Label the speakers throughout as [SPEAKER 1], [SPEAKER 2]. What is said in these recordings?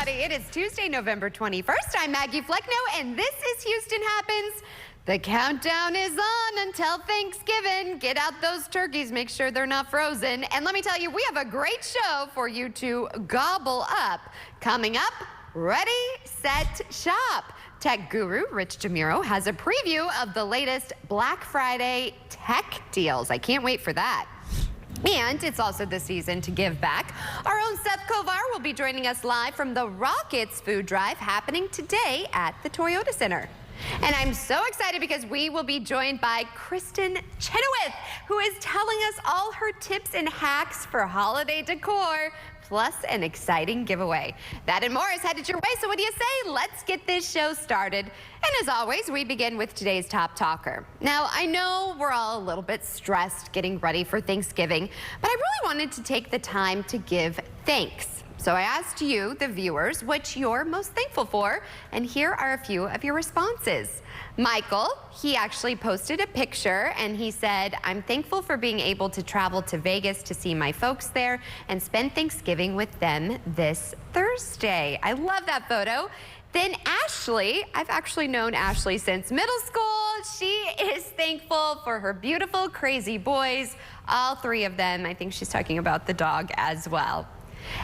[SPEAKER 1] everybody. It is Tuesday, November 21st. I'm Maggie Fleckno, and this is Houston Happens. The countdown is on until Thanksgiving. Get out those turkeys. Make sure they're not frozen. And let me tell you, we have a great show for you to gobble up. Coming up, ready, set, shop. Tech guru Rich DeMuro has a preview of the latest Black Friday tech deals. I can't wait for that. And it's also the season to give back. Our own Seth Kovar will be joining us live from the Rockets Food Drive happening today at the Toyota Center. And I'm so excited because we will be joined by Kristen Chenoweth, who is telling us all her tips and hacks for holiday decor, plus an exciting giveaway. That and more is headed your way, so what do you say? Let's get this show started. And as always, we begin with today's top talker. Now, I know we're all a little bit stressed getting ready for Thanksgiving, but I really wanted to take the time to give thanks. So I asked you, the viewers, what you're most thankful for, and here are a few of your responses. Michael, he actually posted a picture and he said, I'm thankful for being able to travel to Vegas to see my folks there and spend Thanksgiving with them this Thursday. I love that photo. Then Ashley, I've actually known Ashley since middle school. She is thankful for her beautiful, crazy boys, all three of them. I think she's talking about the dog as well.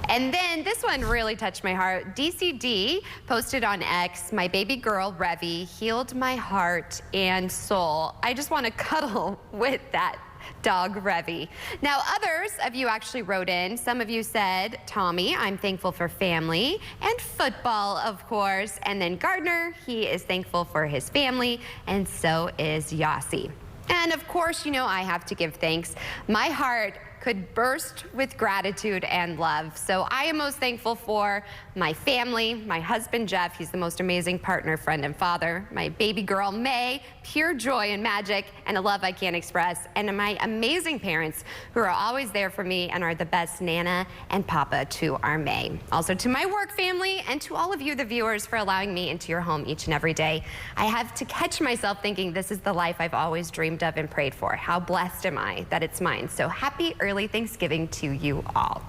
[SPEAKER 1] And then this one really touched my heart. DCD posted on X, my baby girl, Revy, healed my heart and soul. I just want to cuddle with that dog, Revy. Now, others of you actually wrote in. Some of you said, Tommy, I'm thankful for family and football, of course. And then Gardner, he is thankful for his family, and so is Yossi. And of course, you know, I have to give thanks. My heart could burst with gratitude and love. So I am most thankful for my family, my husband, Jeff, he's the most amazing partner, friend, and father, my baby girl, May, pure joy and magic, and a love I can't express, and my amazing parents who are always there for me and are the best Nana and Papa to our May. Also to my work family and to all of you, the viewers, for allowing me into your home each and every day. I have to catch myself thinking this is the life I've always dreamed of and prayed for. How blessed am I that it's mine. So happy early Thanksgiving to you all.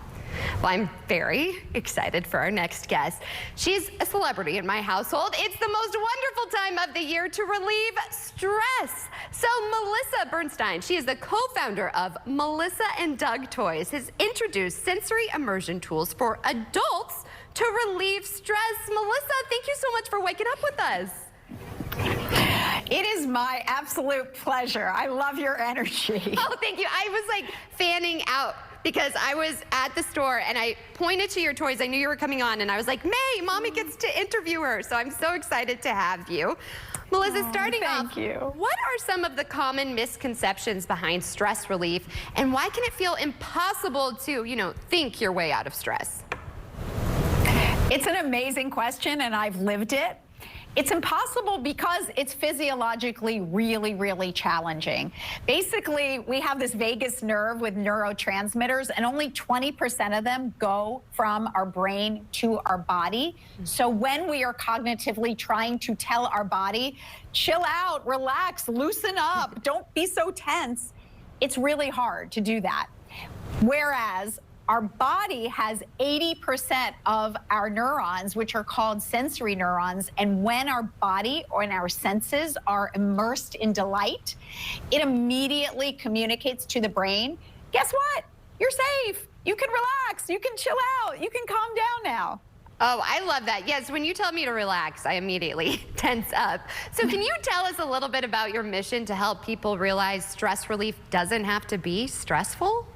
[SPEAKER 1] Well, I'm very excited for our next guest. She's a celebrity in my household. It's the most wonderful time of the year to relieve stress. So Melissa Bernstein, she is the co-founder of Melissa and Doug Toys, has introduced sensory immersion tools for adults to relieve stress. Melissa, thank you so much for waking up with us.
[SPEAKER 2] It is my absolute pleasure. I love your energy.
[SPEAKER 1] Oh, thank you. I was like fanning out because I was at the store and I pointed to your toys. I knew you were coming on and I was like, May, Mommy gets to interview her. So I'm so excited to have you. Melissa, starting off, what are some of the common misconceptions behind stress relief and why can it feel impossible to, you know, think your way out of stress?
[SPEAKER 2] It's an amazing question and I've lived it. It's impossible because it's physiologically really, really challenging. Basically, we have this vagus nerve with neurotransmitters, and only 20% of them go from our brain to our body. So when we are cognitively trying to tell our body, chill out, relax, loosen up, don't be so tense, it's really hard to do that. Whereas our body has 80% of our neurons, which are called sensory neurons. And when our body or in our senses are immersed in delight, it immediately communicates to the brain, guess what? You're safe. You can relax. You can chill out. You can calm down now.
[SPEAKER 1] Oh, I love that. Yes, when you tell me to relax, I immediately tense up. So can you tell us a little bit about your mission to help people realize stress relief doesn't have to be stressful?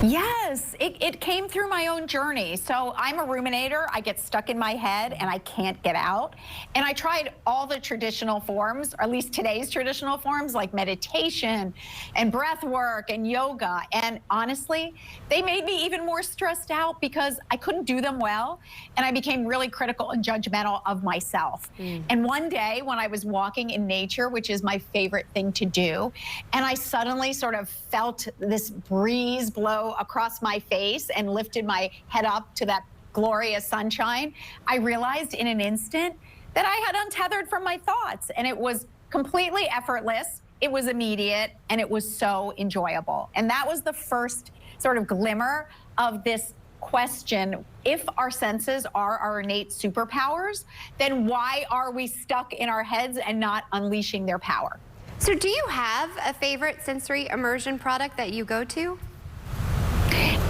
[SPEAKER 2] Yes, it came through my own journey. So I'm a ruminator. I get stuck in my head and I can't get out. And I tried all the traditional forms, or at least today's traditional forms, like meditation and breath work and yoga. And honestly, they made me even more stressed out because I couldn't do them well. And I became really critical and judgmental of myself. And one day when I was walking in nature, which is my favorite thing to do, and I suddenly sort of felt this breeze blow across my face and lifted my head up to that glorious sunshine, I realized in an instant that I had untethered from my thoughts, and it was completely effortless, it was immediate, and it was so enjoyable. And that was the first sort of glimmer of this question, if our senses are our innate superpowers, then why are we stuck in our heads and not unleashing their power?
[SPEAKER 1] So do you have a favorite sensory immersion product that you go to?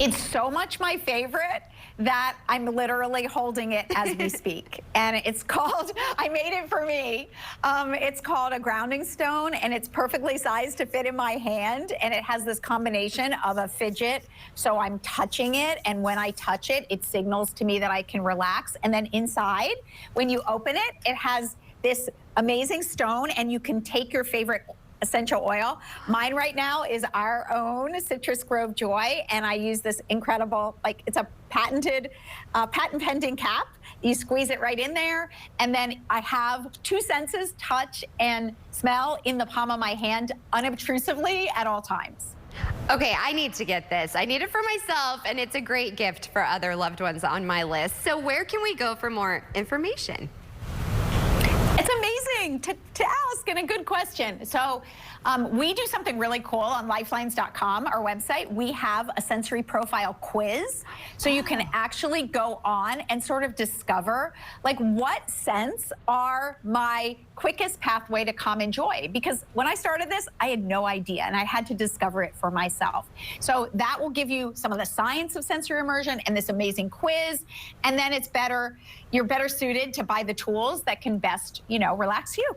[SPEAKER 2] It's so much my favorite that I'm literally holding it as we speak. And it's called, I made it for me. It's called a grounding stone, and it's perfectly sized to fit in my hand. And it has this combination of a fidget. So I'm touching it. And when I touch it, it signals to me that I can relax. And then inside, when you open it, it has this amazing stone, and you can take your favorite essential oil. Mine right now is our own Citrus Grove Joy, and I use this incredible, like, it's a patented, patent pending cap. You squeeze it right in there, and then I have two senses, touch and smell, in the palm of my hand unobtrusively at all times.
[SPEAKER 1] Okay, I need to get this. I need it for myself, and it's a great gift for other loved ones on my list. So where can we go for more information?
[SPEAKER 2] It's amazing to ask, and a good question. So we do something really cool on lifelines.com, our website. We have a sensory profile quiz. So you can actually go on and sort of discover, like, what scents are my quickest pathway to calm and joy? Because when I started this, I had no idea, and I had to discover it for myself. So that will give you some of the science of sensory immersion and this amazing quiz. And then you're better suited to buy the tools that can best, relax you.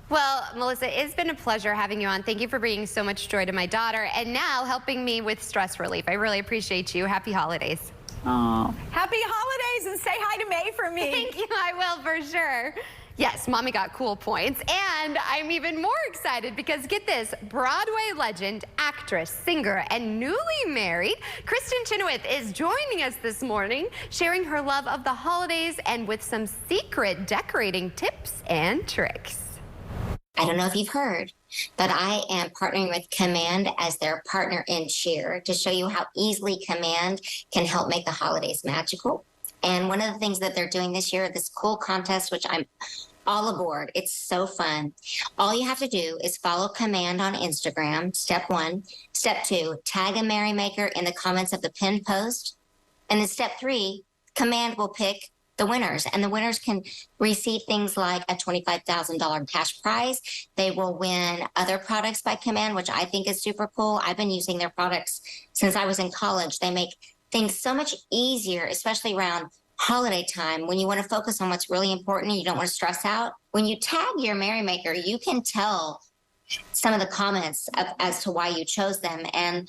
[SPEAKER 1] Well, Melissa, it's been a pleasure having you on. Thank you for bringing so much joy to my daughter and now helping me with stress relief. I really appreciate you. Happy holidays.
[SPEAKER 2] Oh, happy holidays, and say hi to May for me.
[SPEAKER 1] Thank you, I will for sure. Yes, Mommy got cool points. And I'm even more excited because, get this, Broadway legend, actress, singer, and newly married Kristin Chenoweth is joining us this morning, sharing her love of the holidays and with some secret decorating tips and tricks.
[SPEAKER 3] I don't know if you've heard, but I am partnering with Command as their partner in cheer to show you how easily Command can help make the holidays magical. And one of the things that they're doing this year, this cool contest, which I'm all aboard. It's so fun. All you have to do is follow Command on Instagram, step 1. Step 2, tag a merrymaker in the comments of the pinned post. And then step 3, Command will pick the winners, and the winners can receive things like a $25,000 cash prize. They will win other products by Command, which I think is super cool. I've been using their products since I was in college. They make things so much easier, especially around holiday time when you want to focus on what's really important and you don't want to stress out. When you tag your merrymaker, you can tell some of the comments as to why you chose them. And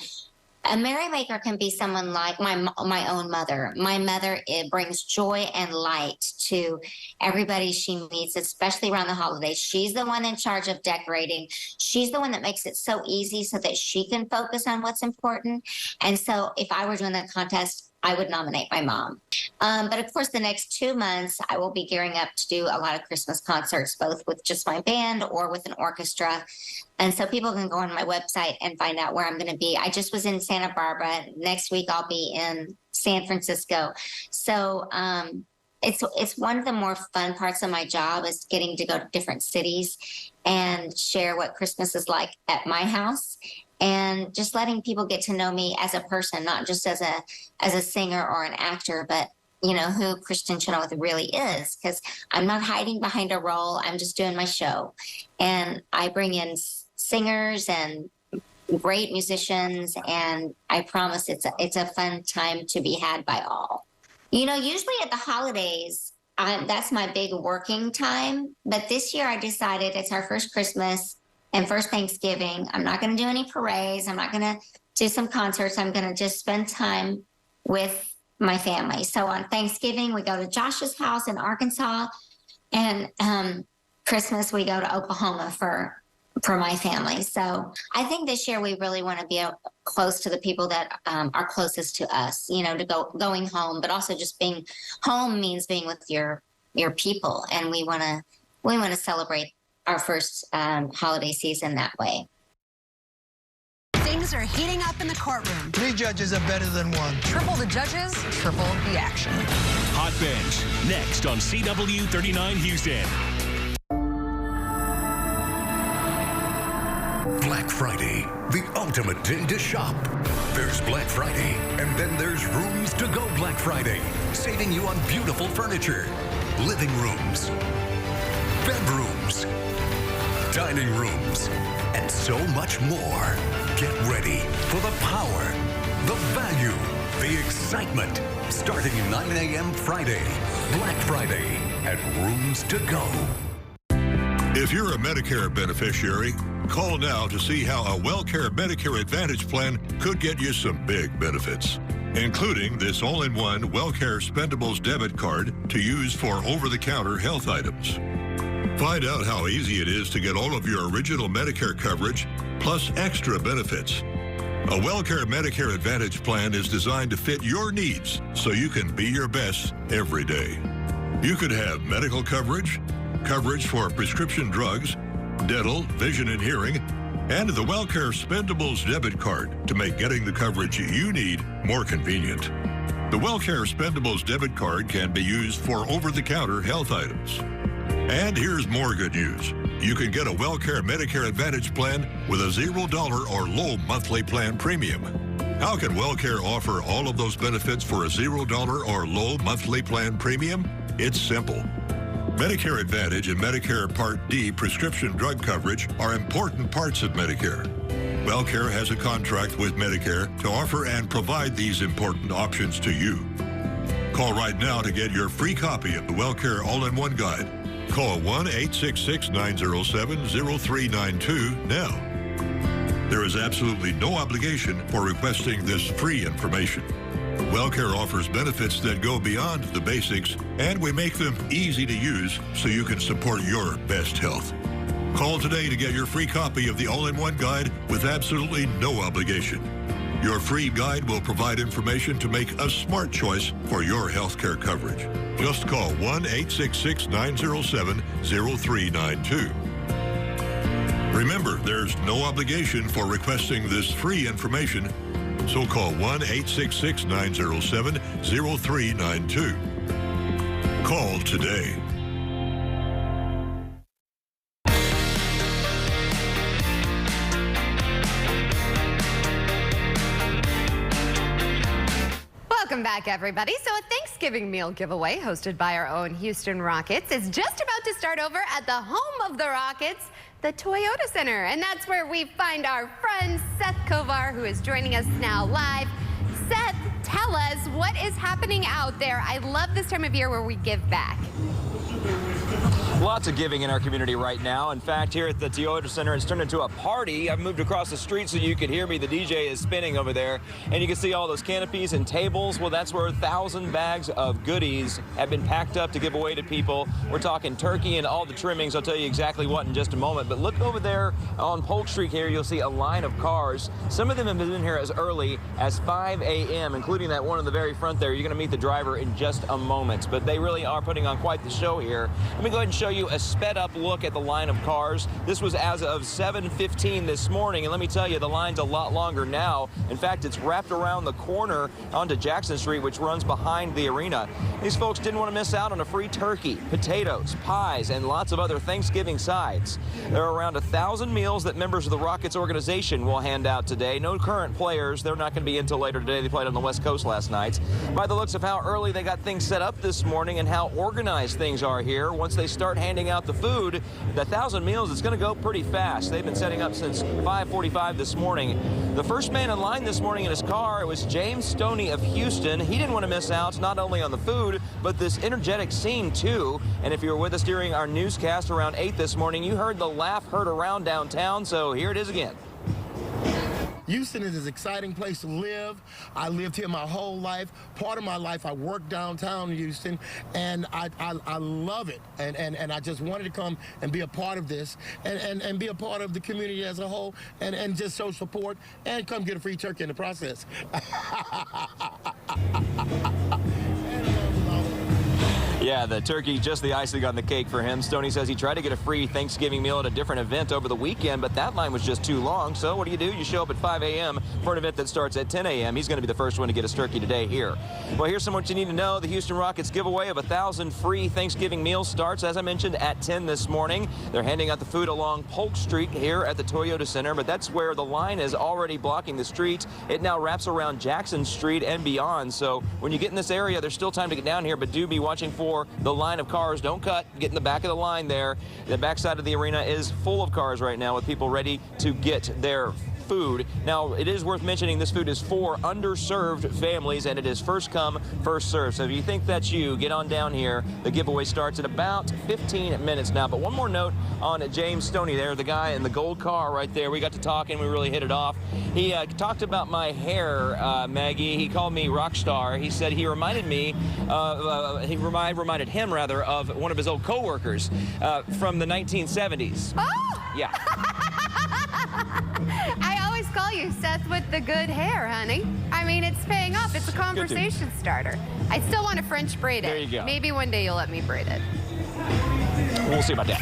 [SPEAKER 3] a merrymaker can be someone like my own mother. My mother, it brings joy and light to everybody she meets, especially around the holidays. She's the one in charge of decorating. She's the one that makes it so easy so that she can focus on what's important. And so if I were doing that contest, I would nominate my mom. But of course, the next 2 months, I will be gearing up to do a lot of Christmas concerts, both with just my band or with an orchestra. And so people can go on my website and find out where I'm going to be. I just was in Santa Barbara. Next week, I'll be in San Francisco. So it's one of the more fun parts of my job is getting to go to different cities and share what Christmas is like at my house. And just letting people get to know me as a person, not just as a singer or an actor, but who Kristin Chenoweth really is, because I'm not hiding behind a role. I'm just doing my show. And I bring in singers and great musicians, and I promise it's a fun time to be had by all. Usually at the holidays, that's my big working time. But this year I decided it's our first Christmas and first Thanksgiving. I'm not going to do any parades. I'm not going to do some concerts. I'm going to just spend time with my family. So on Thanksgiving, we go to Josh's house in Arkansas, and Christmas, we go to Oklahoma for my family. So I think this year we really want to be close to the people that are closest to us, going home, but also just being home means being with your people. And we want to celebrate our first holiday season that way.
[SPEAKER 4] Things are heating up in the courtroom.
[SPEAKER 5] 3 judges are better than 1.
[SPEAKER 4] Triple the judges, triple the action.
[SPEAKER 6] Hot Bench, next on CW 39 Houston.
[SPEAKER 7] Black
[SPEAKER 5] Friday, the ultimate day to shop. There's Black Friday, and then there's Rooms to Go Black Friday, saving you on beautiful furniture, living rooms, bedrooms, dining rooms, and so much more. Get ready for the power, the value, the excitement. Starting at 9 a.m. Friday, Black Friday at Rooms to Go.
[SPEAKER 7] If you're a Medicare beneficiary, call now to see how a WellCare Medicare Advantage plan could get you some big benefits, including this all-in-one WellCare Spendables debit card to use for over-the-counter health items. Find out how easy it is to get all of your original Medicare coverage, plus extra benefits. A WellCare Medicare Advantage plan is designed to fit your needs so you can be your best every day. You could have medical coverage, coverage for prescription drugs, dental, vision and hearing, and the WellCare Spendables debit card to make getting the coverage you need more convenient. The WellCare Spendables debit card can be used for over-the-counter health items. And here's more good news. You can get a WellCare Medicare Advantage plan with a $0 or low monthly plan premium. How can WellCare offer all of those benefits for a $0 or low monthly plan premium? It's simple. Medicare Advantage and Medicare Part D prescription drug coverage are important parts of Medicare. WellCare has a contract with Medicare to offer and provide these important options to you. Call right now to get your free copy of the WellCare All-in-One Guide. Call 1-866-907-0392 now. There is absolutely no obligation for requesting this free information. WellCare offers benefits that go beyond the basics, and we make them easy to use so you can support your best health. Call today to get your free copy of the All-in-One Guide with absolutely no obligation. Your free guide will provide information to make a smart choice for your health care coverage. Just call 1-866-907-0392. Remember, there's no obligation for requesting this free information, so call 1-866-907-0392. Call today.
[SPEAKER 1] Welcome back, everybody. So a Thanksgiving meal giveaway hosted by our own Houston Rockets is just about to start over at the home of the Rockets, the Toyota Center. And that's where we find our friend Seth Kovar, who is joining us now live. Seth, tell us what is happening out there. I love this time of year where we give back.
[SPEAKER 8] Lots of giving in our community right now. In fact, here at the Toyota Center, it's turned into a party. I've moved across the street so you can hear me. The DJ is spinning over there, and you can see all those canopies and tables. Well, that's where 1,000 bags of goodies have been packed up to give away to people. We're talking turkey and all the trimmings. I'll tell you exactly what in just a moment. But look over there on Polk Street here. You'll see a line of cars. Some of them have been in here as early as 5 a.m., including that one in the very front there. You're going to meet the driver in just a moment. But they really are putting on quite the show here. Let me go ahead and show you a sped up look at the line of cars. This was as of 7:15 this morning, and let me tell you, the line's a lot longer now. In fact, it's wrapped around the corner onto Jackson Street, which runs behind the arena. These folks didn't want to miss out on a free turkey, potatoes, pies, and lots of other Thanksgiving sides. There are around 1,000 meals that members of the Rockets organization will hand out today. No current players. They're not going to be until later today. They played on the West Coast last night. By the looks of how early they got things set up this morning and how organized things are here, once they start handing out the food, the 1,000 meals is going to go pretty fast. They've been setting up since 5:45 this morning. The first man in line this morning in his car, it was James Stoney of Houston. He didn't want to miss out not only on the food, but this energetic scene too. And if you were with us during our newscast around 8 this morning, you heard the laugh heard around downtown. So here it is again.
[SPEAKER 9] Houston is an exciting place to live. I lived here my whole life. Part of my life, I worked downtown in Houston, and I love it. And I just wanted to come and be a part of this and be a part of the community as a whole and just show support and come get a free turkey in the process.
[SPEAKER 8] Yeah, the turkey, just the icing on the cake for him. Stoney says he tried to get a free Thanksgiving meal at a different event over the weekend, but that line was just too long. So what do? You show up at 5 a.m. for an event that starts at 10 a.m. He's going to be the first one to get his turkey today here. Well, here's some what you need to know. The Houston Rockets giveaway of 1,000 free Thanksgiving meals starts, as I mentioned, at 10 this morning. They're handing out the food along Polk Street here at the Toyota Center, but that's where the line is already blocking the street. It now wraps around Jackson Street and beyond. So when you get in this area, there's still time to get down here, but do be watching for the line of cars. Don't cut. Get in the back of the line there. The backside of the arena is full of cars right now with people ready to get their food. Now, it is worth mentioning this food is for underserved families, and it is first come, first served. So if you think that's you, get on down here. The giveaway starts in about 15 minutes now. But one more note on James Stoney there, the guy in the gold car right there. We got to talking. We really hit it off. He talked about my hair, Maggie. He called me rock star. He said he reminded me, reminded him rather, of one of his old coworkers from the 1970s.
[SPEAKER 1] Oh!
[SPEAKER 8] Yeah.
[SPEAKER 1] I always call you Seth with the good hair, honey. I mean, it's paying off. It's a conversation starter. I still want to French braid it.
[SPEAKER 8] There you go.
[SPEAKER 1] Maybe one day you'll let me braid it.
[SPEAKER 8] We'll see about that.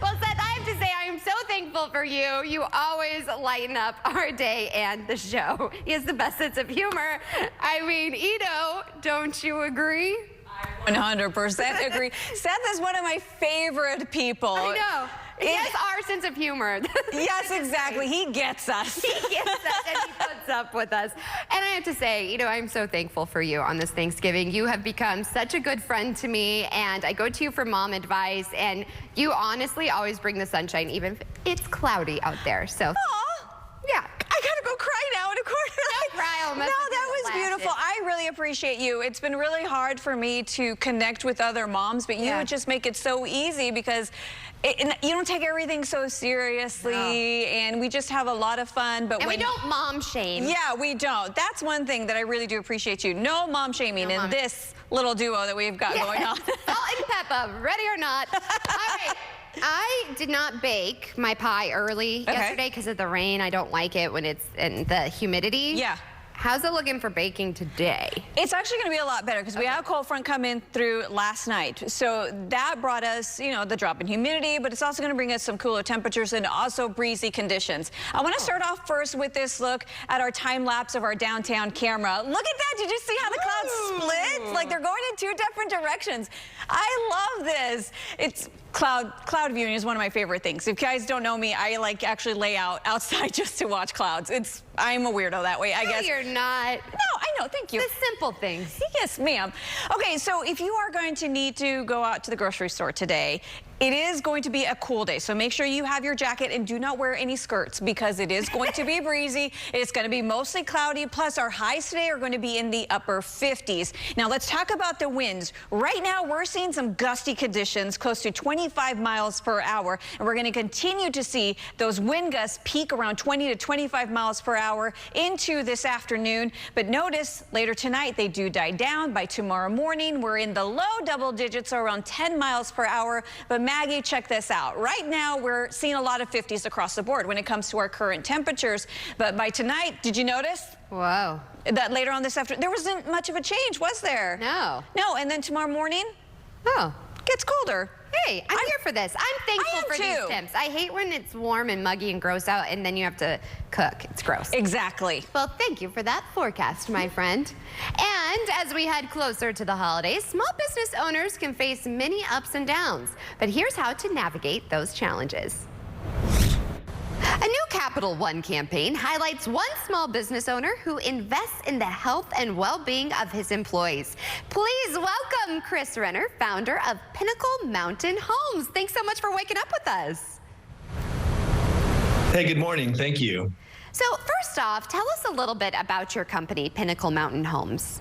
[SPEAKER 1] Well, Seth, I have to say I am so thankful for you. You always lighten up our day and the show. He has the best sense of humor. I mean, Ito, don't you agree?
[SPEAKER 10] 100% agree. Seth is one of my favorite people.
[SPEAKER 1] I know. He has our sense of humor.
[SPEAKER 10] Yes, exactly. He gets us.
[SPEAKER 1] He gets us and he puts up with us. And I have to say, you know, I'm so thankful for you on this Thanksgiving. You have become such a good friend to me, and I go to you for mom advice, and you honestly always bring the sunshine, even if it's cloudy out there. So, yeah.
[SPEAKER 10] I gotta go cry now in a corner.
[SPEAKER 1] Don't cry, I'll mess
[SPEAKER 10] No,
[SPEAKER 1] with
[SPEAKER 10] that
[SPEAKER 1] you
[SPEAKER 10] was
[SPEAKER 1] and
[SPEAKER 10] beautiful.
[SPEAKER 1] laugh.
[SPEAKER 10] I really appreciate you. It's been really hard for me to connect with other moms, but you would just make it so easy because you don't take everything so seriously, and we just have a lot of fun. But
[SPEAKER 1] and we don't mom shame.
[SPEAKER 10] Yeah, we don't. That's one thing that I really do appreciate you. No mom shaming in this little duo that we've got going on.
[SPEAKER 1] Salt and pepper, ready or not. All right. I did not bake my pie early yesterday because of the rain. I don't like it when it's in the humidity.
[SPEAKER 10] Yeah.
[SPEAKER 1] How's it looking for baking today?
[SPEAKER 10] It's actually going to be a lot better because we had a cold front come in through last night. So that brought us, you know, the drop in humidity, but it's also going to bring us some cooler temperatures and also breezy conditions. I want to start off first with this look at our time lapse of our downtown camera. Look at that. Did you see how the clouds split? Like they're going in two different directions. I love this. It's cloud viewing is one of my favorite things. If you guys don't know me, I like actually lay out outside just to watch clouds. I'm a weirdo that way, I guess.
[SPEAKER 1] No, you're not.
[SPEAKER 10] No, I know. Thank you.
[SPEAKER 1] The simple things.
[SPEAKER 10] Yes, ma'am. Okay, so if you are going to need to go out to the grocery store today, it is going to be a cool day, so make sure you have your jacket and do not wear any skirts because it is going to be breezy. It's going to be mostly cloudy, plus our highs today are going to be in the upper 50s. Now let's talk about the winds. Right now we're seeing some gusty conditions close to 25 miles per hour, and we're going to continue to see those wind gusts peak around 20 to 25 miles per hour into this afternoon. But notice later tonight they do die down. By tomorrow morning we're in the low double digits, so around 10 miles per hour. But Maggie, check this out. Right now, we're seeing a lot of 50s across the board when it comes to our current temperatures. But by tonight, did you notice?
[SPEAKER 1] Whoa.
[SPEAKER 10] That later on this afternoon, there wasn't much of a change, was there?
[SPEAKER 1] No.
[SPEAKER 10] No, and then tomorrow morning?
[SPEAKER 1] Oh.
[SPEAKER 10] Gets colder.
[SPEAKER 1] Hey, I'm here for this. I'm thankful for these temps. I hate when it's warm and muggy and gross out and then you have to cook. It's gross.
[SPEAKER 10] Exactly.
[SPEAKER 1] Well, thank you for that forecast, my friend. And as we head closer to the holidays, small business owners can face many ups and downs. But here's how to navigate those challenges. A new Capital One campaign highlights one small business owner who invests in the health and well-being of his employees. Please welcome Chris Renner, founder of Pinnacle Mountain Homes. Thanks so much for waking up with us.
[SPEAKER 11] Hey, good morning. Thank you.
[SPEAKER 1] So first off, tell us a little bit about your company, Pinnacle Mountain Homes.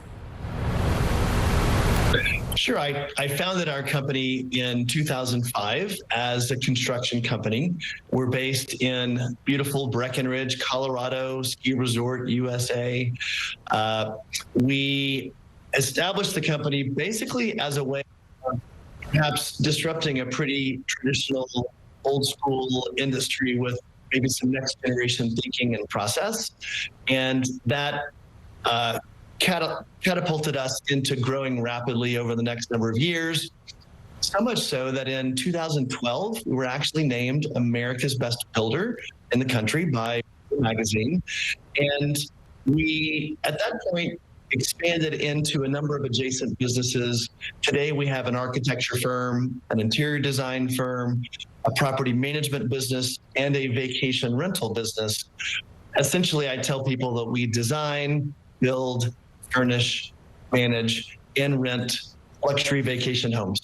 [SPEAKER 11] Sure. I founded our company in 2005 as a construction company. We're based in beautiful Breckenridge, Colorado, ski resort, USA. We established the company basically as a way of perhaps disrupting a pretty traditional, old school industry with maybe some next generation thinking and process. And that catapulted us into growing rapidly over the next number of years. So much so that in 2012, we were actually named America's Best Builder in the country by Magazine. And we, at that point, expanded into a number of adjacent businesses. Today, we have an architecture firm, an interior design firm, a property management business, and a vacation rental business. Essentially, I tell people that we design, build, furnish, manage, and rent luxury vacation homes.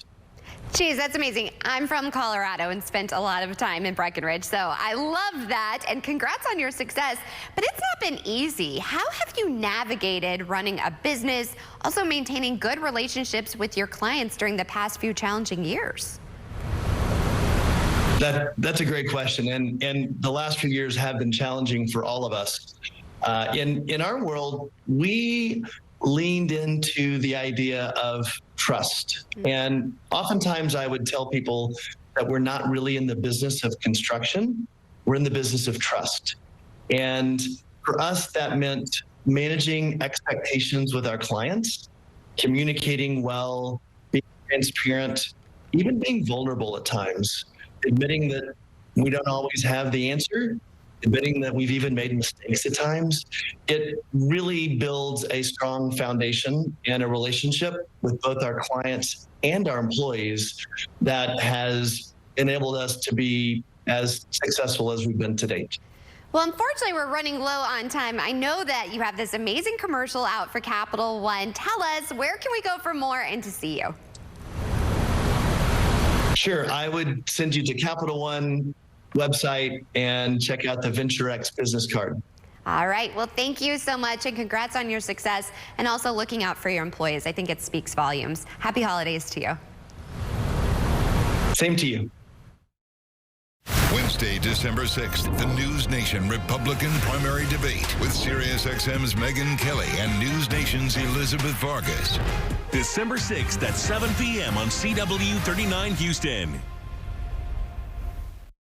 [SPEAKER 1] Geez, that's amazing. I'm from Colorado and spent a lot of time in Breckenridge, so I love that, and congrats on your success. But it's not been easy. How have you navigated running a business, also maintaining good relationships with your clients during the past few challenging years?
[SPEAKER 11] That's a great question, and the last few years have been challenging for all of us. In our world, we leaned into the idea of trust. And oftentimes I would tell people that we're not really in the business of construction, we're in the business of trust. And for us, that meant managing expectations with our clients, communicating well, being transparent, even being vulnerable at times, admitting that we don't always have the answer, admitting that we've even made mistakes at times. It really builds a strong foundation and a relationship with both our clients and our employees that has enabled us to be as successful as we've been to date.
[SPEAKER 1] Well, unfortunately, we're running low on time. I know that you have this amazing commercial out for Capital One. Tell us, where can we go for more and to see you?
[SPEAKER 11] Sure, I would send you to Capital One website and check out the VentureX business card.
[SPEAKER 1] All right. Well, thank you so much, and congrats on your success, and also looking out for your employees. I think it speaks volumes. Happy holidays to you.
[SPEAKER 11] Same to you.
[SPEAKER 7] Wednesday, December 6th, the News Nation Republican primary debate with SiriusXM's Megyn Kelly and News Nation's Elizabeth Vargas.
[SPEAKER 6] December 6th at 7 p.m. on CW 39 Houston.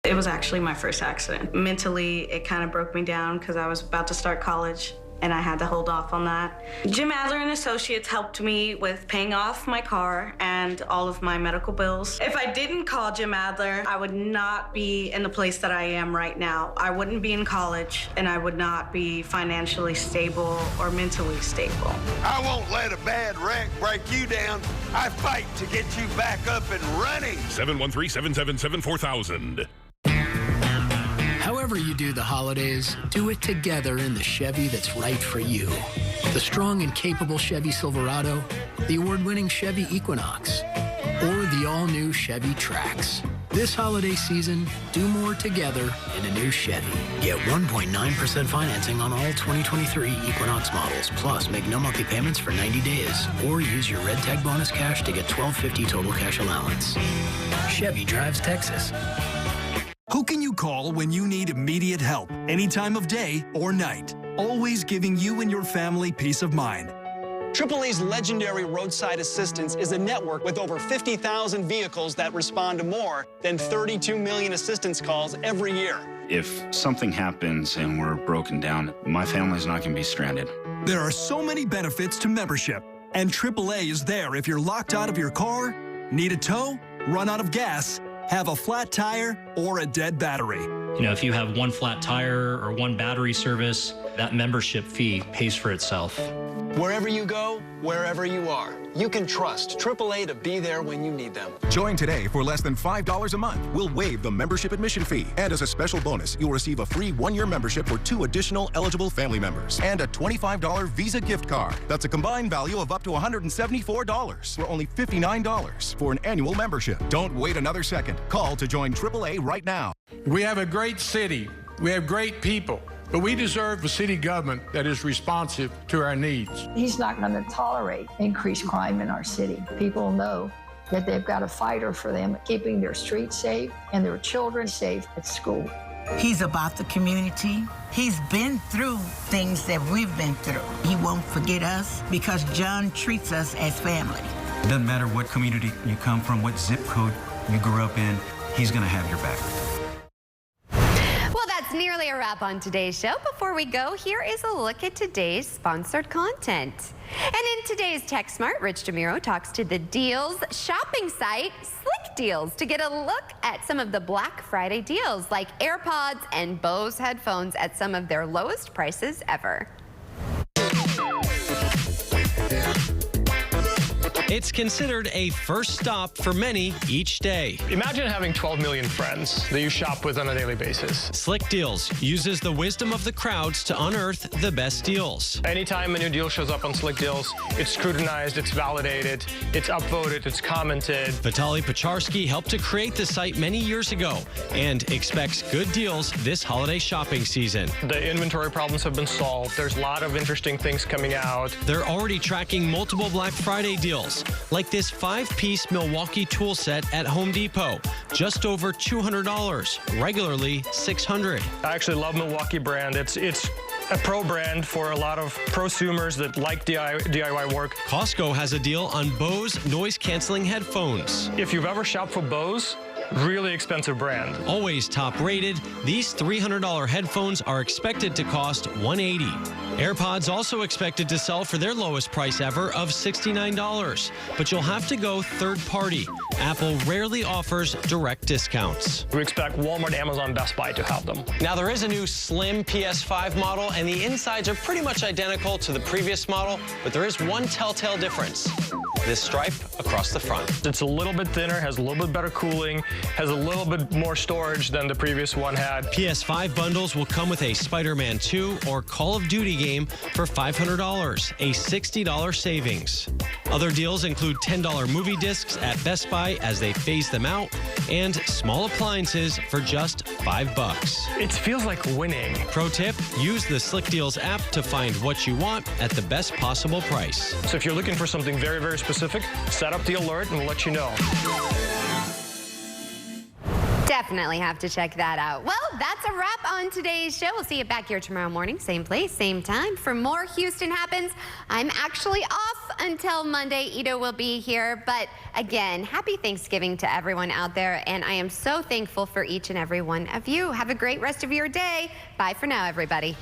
[SPEAKER 12] It was actually my first accident. Mentally, it kind of broke me down because I was about to start college and I had to hold off on that. Jim Adler and Associates helped me with paying off my car and all of my medical bills. If I didn't call Jim Adler, I would not be in the place that I am right now. I wouldn't be in college and I would not be financially stable or mentally stable.
[SPEAKER 13] I won't let a bad wreck break you down. I fight to get you back up and running.
[SPEAKER 6] 713-777-4000.
[SPEAKER 14] However you do the holidays, do it together in the Chevy that's right for you. The strong and capable Chevy Silverado, the award-winning Chevy Equinox, or the all-new Chevy Trax. This holiday season, do more together in a new Chevy. Get 1.9% financing on all 2023 Equinox models, plus make no monthly payments for 90 days, or use your Red Tag bonus cash to get $1,250 total cash allowance. Chevy drives Texas.
[SPEAKER 15] Who can you call when you need immediate help, any time of day or night? Always giving you and your family peace of mind.
[SPEAKER 16] AAA's legendary roadside assistance is a network with over 50,000 vehicles that respond to more than 32 million assistance calls every year.
[SPEAKER 17] If something happens and we're broken down, my family's not going to be stranded.
[SPEAKER 15] There are so many benefits to membership, and AAA is there if you're locked out of your car, need a tow, run out of gas, have a flat tire, or a dead battery.
[SPEAKER 18] You know, if you have one flat tire or one battery service, that membership fee pays for itself.
[SPEAKER 16] Wherever you go, wherever you are, you can trust AAA to be there when you need them.
[SPEAKER 19] Join today for less than $5 a month. We'll waive the membership admission fee. And as a special bonus, you'll receive a free one-year membership for 2 additional eligible family members and a $25 Visa gift card. That's a combined value of up to $174 for only $59 for an annual membership. Don't wait another second. Call to join AAA right now.
[SPEAKER 20] We have a great city. We have great people. But we deserve a city government that is responsive to our needs.
[SPEAKER 21] He's not going to tolerate increased crime in our city. People know that they've got a fighter for them, keeping their streets safe and their children safe at school.
[SPEAKER 22] He's about the community. He's been through things that we've been through. He won't forget us because John treats us as family.
[SPEAKER 23] It doesn't matter what community you come from, what zip code you grew up in, he's going to have your back.
[SPEAKER 1] Well, that's nearly a a wrap on today's show. Before we go, here is a look at today's sponsored content. And in today's Tech Smart, Rich DeMuro talks to the Deals shopping site, Slick Deals, to get a look at some of the Black Friday deals like AirPods and Bose headphones at some of their lowest prices ever.
[SPEAKER 2] It's considered a first stop for many each day.
[SPEAKER 3] Imagine having 12 million friends that you shop with on a daily basis.
[SPEAKER 2] Slick Deals uses the wisdom of the crowds to unearth the best deals.
[SPEAKER 3] Anytime a new deal shows up on Slick Deals, it's scrutinized, it's validated, it's upvoted, it's commented.
[SPEAKER 2] Vitaly Pacharski helped to create the site many years ago and expects good deals this holiday shopping season.
[SPEAKER 3] The inventory problems have been solved. There's a lot of interesting things coming out.
[SPEAKER 2] They're already tracking multiple Black Friday deals, like this 5-piece Milwaukee tool set at Home Depot, just over $200, regularly $600.
[SPEAKER 3] I actually love Milwaukee brand. It's a pro brand for a lot of prosumers that like DIY work.
[SPEAKER 2] Costco has a deal on Bose noise-canceling headphones.
[SPEAKER 3] If you've ever shopped for Bose, really expensive brand.
[SPEAKER 2] Always top rated, these $300 headphones are expected to cost $180. AirPods also expected to sell for their lowest price ever of $69, but you'll have to go third party. Apple rarely offers direct discounts.
[SPEAKER 3] We expect Walmart, Amazon, Best Buy to have them.
[SPEAKER 2] Now there is a new slim PS5 model and the insides are pretty much identical to the previous model, but there is one telltale difference. This stripe across the front.
[SPEAKER 3] It's a little bit thinner, has a little bit better cooling, has a little bit more storage than the previous one had.
[SPEAKER 2] PS5 bundles will come with a Spider-Man 2 or Call of Duty game for $500, a $60 savings. Other deals include $10 movie discs at Best Buy as they phase them out, and small appliances for just $5.
[SPEAKER 3] It feels like winning.
[SPEAKER 2] Pro tip, use the Slick Deals app to find what you want at the best possible price.
[SPEAKER 3] So if you're looking for something very, very specific, set up the alert and we'll let you know.
[SPEAKER 1] Definitely have to check that out. Well, that's a wrap on today's show. We'll see you back here tomorrow morning, same place, same time, for more Houston Happens. I'm actually off until Monday. Ito will be here. But again, happy Thanksgiving to everyone out there. And I am so thankful for each and every one of you. Have a great rest of your day. Bye for now, everybody.